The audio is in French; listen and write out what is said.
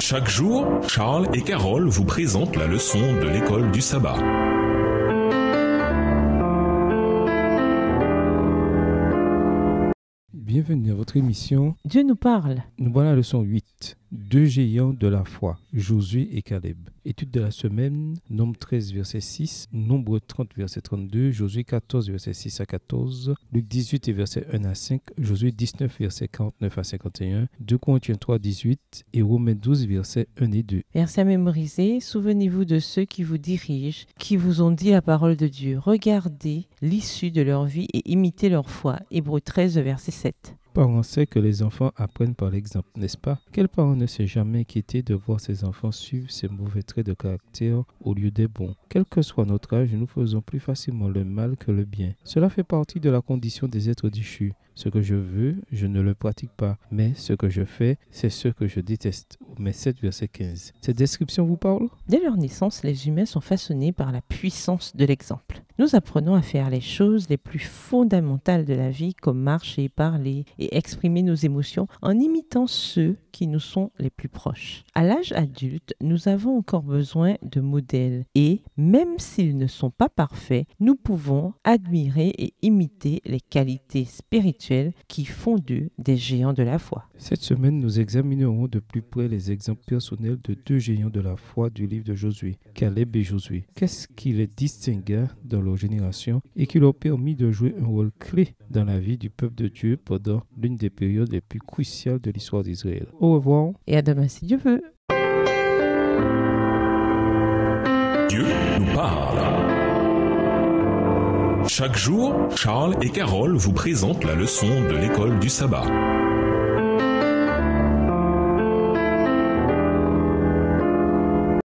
Chaque jour, Charles et Carole vous présentent la leçon de l'école du sabbat. Bienvenue à votre émission Dieu nous parle. Nous voilà à la leçon 8. Deux géants de la foi, Josué et Caleb. Étude de la semaine, Nombre 13, verset 6, Nombre 30, verset 32, Josué 14, verset 6 à 14, Luc 18, verset 1 à 5, Josué 19, verset 49 à 51, 2 Corinthiens 3, 18 et Romains 12, verset 1 et 2. Versets à mémoriser, souvenez-vous de ceux qui vous dirigent, qui vous ont dit la parole de Dieu. Regardez l'issue de leur vie et imitez leur foi. Hébreux 13, verset 7. Parents sait que les enfants apprennent par l'exemple, n'est-ce pas? Quel parent ne s'est jamais inquiété de voir ses enfants suivre ces mauvais traits de caractère au lieu des bons? Quel que soit notre âge, nous faisons plus facilement le mal que le bien. Cela fait partie de la condition des êtres déchus. Ce que je veux, je ne le pratique pas, mais ce que je fais, c'est ce que je déteste. Romains 7, verset 15. Cette description vous parle? Dès leur naissance, les humains sont façonnés par la puissance de l'exemple. Nous apprenons à faire les choses les plus fondamentales de la vie, comme marcher, parler et exprimer nos émotions en imitant ceux qui nous sont les plus proches. À l'âge adulte, nous avons encore besoin de modèles et, même s'ils ne sont pas parfaits, nous pouvons admirer et imiter les qualités spirituelles qui font d'eux des géants de la foi. Cette semaine, nous examinerons de plus près les exemples personnels de deux géants de la foi du livre de Josué, Caleb et Josué. Qu'est-ce qui les distingua dans leur génération et qui leur permit de jouer un rôle clé dans la vie du peuple de Dieu pendant l'une des périodes les plus cruciales de l'histoire d'Israël. Au revoir. Et à demain si Dieu veut. Dieu nous parle. Chaque jour, Charles et Carole vous présentent la leçon de l'école du sabbat.